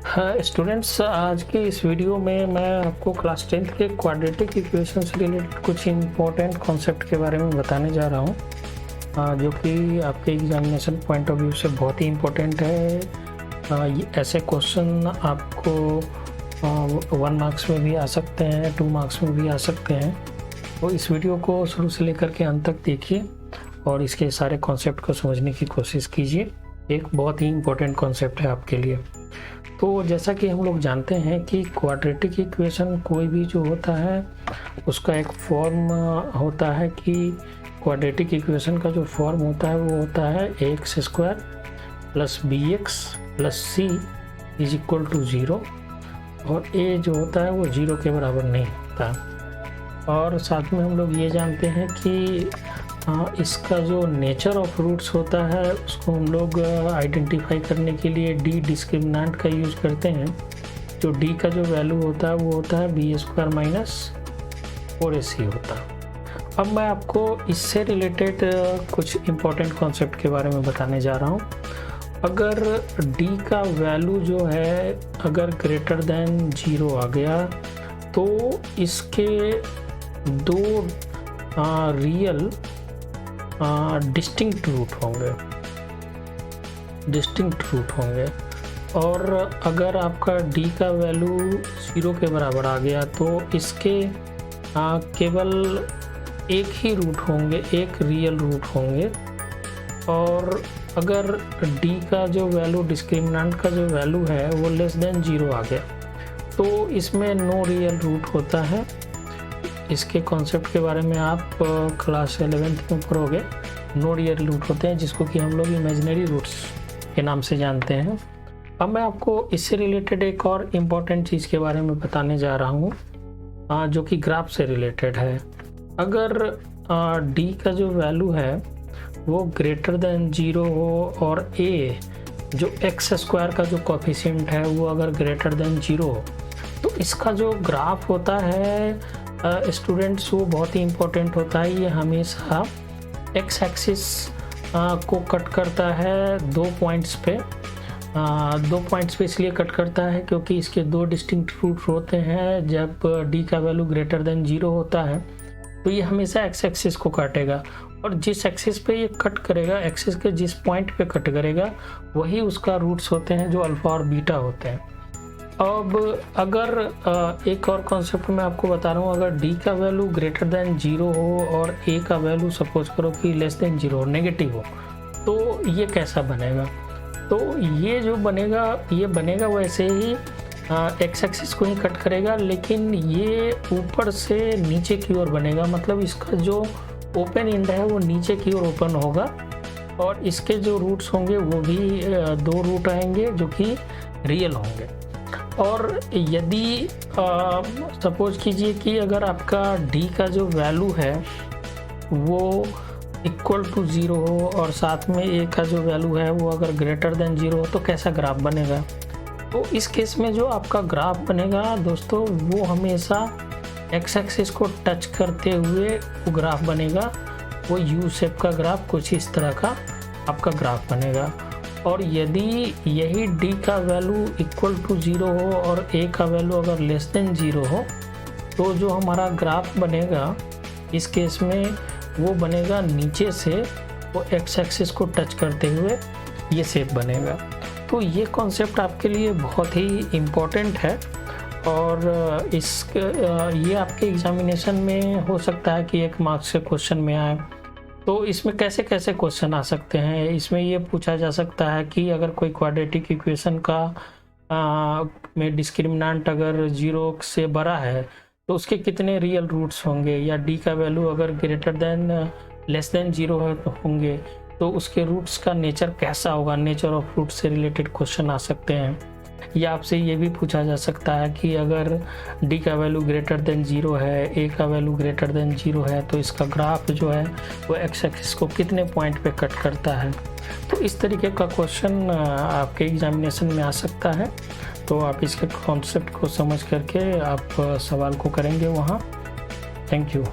हाँ स्टूडेंट्स, आज के इस वीडियो में मैं आपको क्लास 10th के क्वाड्रेटिक इक्वेशन से रिलेटेड कुछ इम्पोर्टेंट कॉन्सेप्ट के बारे में बताने जा रहा हूँ, जो कि आपके एग्जामिनेशन पॉइंट ऑफ व्यू से बहुत ही इम्पोर्टेंट है। ऐसे क्वेश्चन आपको 1 मार्क्स में भी आ सकते हैं, 2 मार्क्स में भी आ सकते हैं। तो इस वीडियो को शुरू से लेकर के अंत तक देखिए और इसके सारे कॉन्सेप्ट को समझने की कोशिश कीजिए। एक बहुत ही इम्पोर्टेंट कॉन्सेप्ट है आपके लिए। तो जैसा कि हम लोग जानते हैं कि क्वाड्रेटिक इक्वेशन कोई भी जो होता है उसका एक फॉर्म होता है कि क्वाड्रेटिक इक्वेशन का जो फॉर्म होता है वो होता है ax² plus bx plus c is equal to 0 और a जो होता है वो 0 के बराबर नहीं होता। और साथ में हम लोग ये जानते हैं कि इसका जो नेचर ऑफ रूट्स होता है उसको हम लोग आइडेंटिफाई करने के लिए डी डिस्क्रिमिनेंट का यूज़ करते हैं। जो डी का जो वैल्यू होता है वो होता है b² माइनस 4ac होता है। अब मैं आपको इससे रिलेटेड कुछ इम्पोर्टेंट कॉन्सेप्ट के बारे में बताने जा रहा हूँ। अगर डी का वैल्यू जो है अगर ग्रेटर देन 0 आ गया तो इसके दो रियल डिस्टिंक्ट रूट होंगे और अगर आपका d का वैल्यू 0 के बराबर आ गया तो इसके केवल एक ही रूट होंगे, एक रियल रूट होंगे। और अगर d का जो वैल्यू डिस्क्रिमिनेंट का जो वैल्यू है वो लेस देन 0 आ गया तो इसमें नो रियल रूट होता है। इसके कॉन्सेप्ट के बारे में आप क्लास 11th में पढ़ोगे। नो रियल रूट होते हैं जिसको कि हम लोग इमेजिनरी रूट्स के नाम से जानते हैं। अब मैं आपको इससे रिलेटेड एक और इम्पॉर्टेंट चीज़ के बारे में बताने जा रहा हूँ, जो कि ग्राफ से रिलेटेड है। अगर d का जो वैल्यू है वो ग्रेटर देन 0 हो और a जो x² का जो कोफिशिएंट है वो अगर ग्रेटर देन 0 हो तो इसका जो ग्राफ होता है स्टूडेंट्स वो बहुत ही इम्पोर्टेंट होता है। ये हमेशा एक्स एक्सिस को कट करता है 2 पॉइंट्स पे। 2 पॉइंट्स पे इसलिए कट करता है क्योंकि इसके 2 डिस्टिंक्ट रूट होते हैं। जब d का वैल्यू ग्रेटर देन 0 होता है तो ये हमेशा एक्स एक्सिस को काटेगा और जिस एक्सिस पे ये कट करेगा, एक्सिस के जिस पॉइंट पे कट करेगा वही उसका रूट्स होते हैं जो अल्फ़ा और बीटा होते हैं। अब अगर एक और कॉन्सेप्ट मैं आपको बता रहा हूँ, अगर d का वैल्यू ग्रेटर देन 0 हो और a का वैल्यू सपोज करो कि लेस देन 0 नेगेटिव हो तो ये कैसा बनेगा। तो ये जो बनेगा ये बनेगा वैसे ही एक्स एक्सिस को ही कट करेगा, लेकिन ये ऊपर से नीचे की ओर बनेगा। मतलब इसका जो ओपन एंड है वो नीचे की ओर ओपन होगा और इसके जो रूट्स होंगे वो भी 2 रूट आएंगे जो कि रियल होंगे। और यदि सपोज कीजिए कि अगर आपका d का जो वैल्यू है वो इक्वल टू 0 हो और साथ में a का जो वैल्यू है वो अगर ग्रेटर देन 0 हो तो कैसा ग्राफ बनेगा। तो इस केस में जो आपका ग्राफ बनेगा दोस्तों वो हमेशा एक्स एक्सिस को टच करते हुए वो ग्राफ बनेगा। वो यू शेप का ग्राफ कुछ इस तरह का आपका ग्राफ बनेगा। और यदि यही d का वैल्यू इक्वल टू 0 हो और a का वैल्यू अगर लेस देन 0 हो तो जो हमारा ग्राफ बनेगा इस केस में वो बनेगा नीचे से वो एक्स एक्सिस को टच करते हुए ये शेप बनेगा। तो ये कॉन्सेप्ट आपके लिए बहुत ही इम्पोर्टेंट है और ये आपके एग्जामिनेशन में हो सकता है कि 1 मार्क्स से क्वेश्चन में आए। तो इसमें कैसे कैसे क्वेश्चन आ सकते हैं, इसमें ये पूछा जा सकता है कि अगर कोई क्वाड्रेटिक इक्वेशन का में डिस्क्रिमिनेंट अगर 0 से बड़ा है तो उसके कितने रियल रूट्स होंगे, या d का वैल्यू अगर ग्रेटर देन लेस देन 0 होंगे तो उसके रूट्स का नेचर कैसा होगा। नेचर ऑफ रूट से रिलेटेड क्वेश्चन आ सकते हैं। या आपसे ये भी पूछा जा सकता है कि अगर d का वैल्यू ग्रेटर देन 0 है, a का वैल्यू ग्रेटर देन 0 है तो इसका ग्राफ जो है वो एक्स एक्सिस को कितने पॉइंट पे कट करता है। तो इस तरीके का क्वेश्चन आपके एग्जामिनेशन में आ सकता है। तो आप इसके कॉन्सेप्ट को समझ करके आप सवाल को करेंगे वहाँ। Thank you.